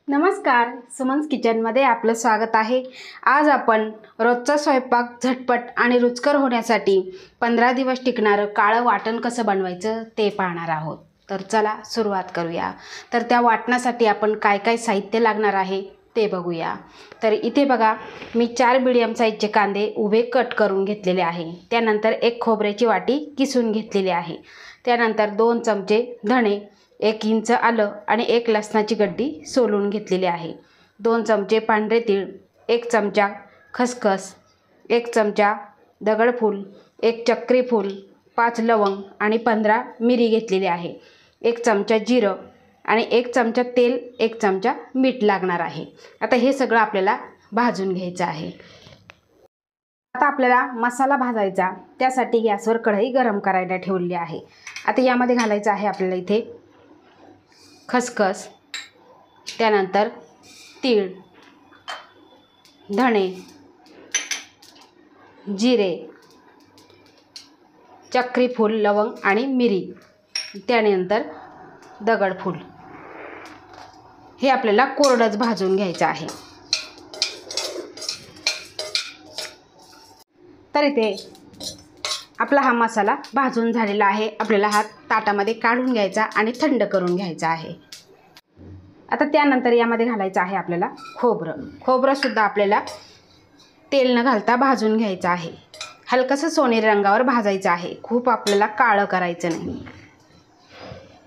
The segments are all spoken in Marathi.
नमस्कार, सुमन्स किचनमध्ये आपलं स्वागत आहे। आज आपण रोजचा स्वयंपाक झटपट आणि रुचकर होण्यासाठी 15 दिवस टिकणारं काळं वाटण कसं बनवायचं ते पाहणार आहोत। तर चला सुरुवात करूया। तर त्या वाटणासाठी आपण काय काय साहित्य लागणार आहे ते बघूया। तर इथे बघा, मी 4 मीडियम साईजचे कांदे उभे कट करून घेतलेले आहे। त्यानंतर एक खोबऱ्याची वाटी किसून घेतलेली आहे। त्यानंतर 2 चमचे धणे, 1 इंच आलं आणि 1 लसणाची गड्डी सोलून घेतलेली आहे। 2 चमचे पांढरे तीळ, 1 चमचा खसखस, 1 चमचा दगडफूल, 1 चक्री फूल, 5 लवंग आणि 15 मिरी घेतलेली आहे। 1 चमचा जिरं आणि 1 चमचा तेल, 1 चमचा मीठ लागणार आहे। आता हे सगळं आपल्याला भाजून घ्यायचं आहे। आता आपल्याला मसाला भाजायचा, त्यासाठी गॅसवर कढई गरम करायला ठेवली आहे। आता यामध्ये घालायचं आहे आपल्याला इथे खसखस, त्यानंतर तीळ, धणे, जिरे, चक्री फूल, लवंग आणि मिरी, त्यानंतर दगडफूल। हे आपल्याला कोरडंच भाजून घ्यायचं आहे। तर इथे आपला हा मसाला भाजून झालेला आहे। आपल्याला हा ताटामध्ये काढून घ्यायचा आणि थंड करून घ्यायचा आहे। आता त्यानंतर यामध्ये घालायचं आहे आपल्याला खोबरं सुद्धा आपल्याला तेल न घालता भाजून घ्यायचं आहे। हलकसं सोनेरी रंगावर भाजायचं आहे, खूप आपल्याला काळं करायचं नाही।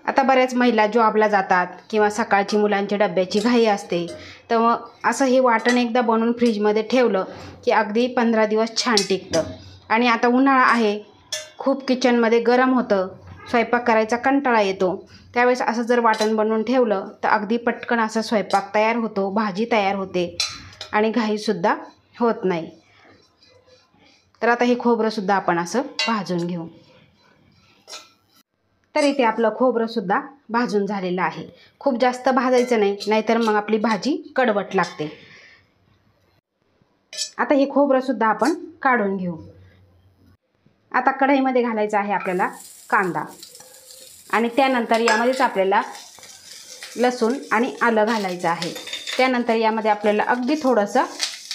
आता बऱ्याच महिला जॉबला जातात किंवा सकाळची मुलांच्या डब्याची घाई असते, तर मग असं हे वाटण एकदा बनवून फ्रीजमध्ये ठेवलं की अगदी 15 दिवस छान टिकतं। आणि आता उन्हाळा आहे, खूप किचनमध्ये गरम होतं, स्वयंपाक करायचा कंटाळा येतो, त्यावेळेस असं जर वाटण बनवून ठेवलं तर अगदी पटकन असा स्वयंपाक तयार होतो, भाजी तयार होते आणि घाईसुद्धा होत नाही। तर आता हे खोबरंसुद्धा आपण असं भाजून घेऊ। तर इथे आपलं खोबरंसुद्धा भाजून झालेलं आहे। खूप जास्त भाजायचं नाही, नाहीतर मग आपली भाजी कडवट लागते। आता हे खोबरंसुद्धा आपण काढून घेऊ। आता कढईमध्ये घालायचा आहे आपल्याला कांदा आणि त्यानंतर यामध्येच आपल्याला लसूण आणि आलं घालायचं आहे। त्यानंतर यामध्ये आपल्याला अगदी थोडंसं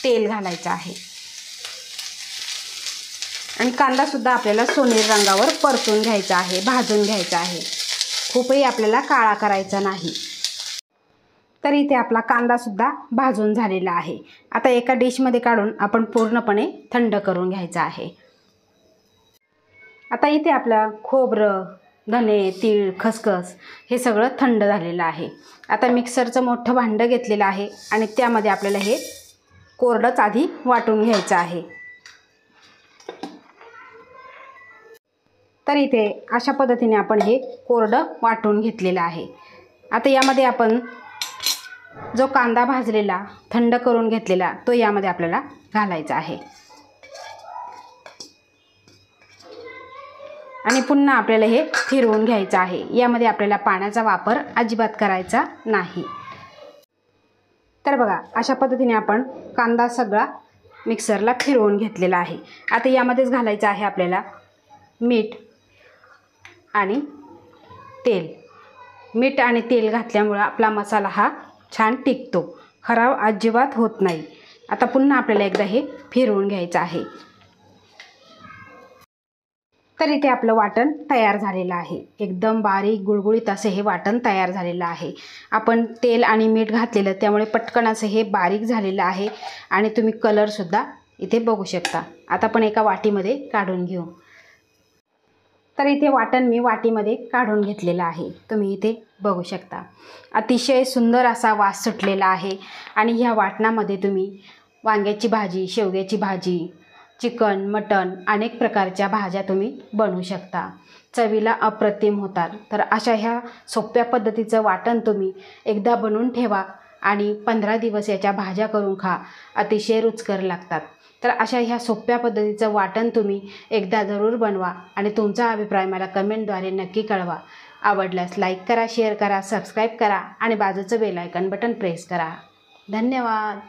तेल घालायचं आहे आणि कांदासुद्धा आपल्याला सोनेरी रंगावर परतून घ्यायचा आहे, भाजून घ्यायचा आहे, खूपही आपल्याला काळा करायचा नाही। तर इथे आपला कांदासुद्धा भाजून झालेला आहे। आता एका डिशमध्ये काढून आपण पूर्णपणे थंड करून घ्यायचा आहे। आता इथे आपलं खोबरं, धने, तीळ, खसखस हे सगळं थंड झालेलं आहे। आता मिक्सरचं मोठं भांडं घेतलेलं आहे आणि त्यामध्ये आपल्याला हे कोरडंच आधी वाटून घ्यायचं आहे। तर इथे अशा पद्धतीने आपण हे कोरडं वाटून घेतलेलं आहे। आता यामध्ये आपण जो कांदा भाजलेला, थंड करून घेतलेला, तो यामध्ये आपल्याला घालायचा आहे आणि पुन्हा आपल्याला हे फिरवून घ्यायचं आहे। यामध्ये आपल्याला पाण्याचा वापर अजिबात करायचा नाही। तर बघा, अशा पद्धतीने आपण कांदा सगळा मिक्सरला फिरवून घेतलेला आहे। आता यामध्येच घालायचं आहे आपल्याला मीठ आणि तेल। मीठ आणि तेल घातल्यामुळे आपला मसाला हा छान टिकतो, खराब अजिबात होत नाही। आता पुन्हा आपल्याला एकदा हे फिरवून घ्यायचं आहे। तर इथे आपलं वाटण तयार झालेलं आहे। एकदम बारीक गुळगुळीत असे हे वाटण तयार झालेलं आहे। आपण तेल आणि मीठ घातलेलं, त्यामुळे पटकन असं हे बारीक झालेलं आहे आणि तुम्ही कलरसुद्धा इथे बघू शकता। आता आपण एका वाटीमध्ये काढून घेऊ। तर इथे वाटण मी वाटीमध्ये काढून घेतलेलं आहे, तुम्ही इथे बघू शकता। अतिशय सुंदर असा वास सुटलेला आहे आणि ह्या वाटणामध्ये तुम्ही वांग्याची भाजी, शेवग्याची भाजी, चिकन, मटण अनेक प्रकारच्या भाज्या तुम्ही बनवू शकता, चवीला अप्रतिम होतात। तर अशा ह्या सोप्या पद्धतीचं वाटण तुम्ही एकदा बनवून ठेवा आणि 15 दिवस याच्या भाज्या करून खा, अतिशय रुचकर लागतात। तर अशा ह्या सोप्या पद्धतीचं वाटण तुम्ही एकदा जरूर बनवा आणि तुमचा अभिप्राय मला कमेंटद्वारे नक्की कळवा। आवडल्यास लाईक करा, शेअर करा, सबस्क्राईब करा आणि बाजूचं बेल आयकॉन बटन प्रेस करा। धन्यवाद।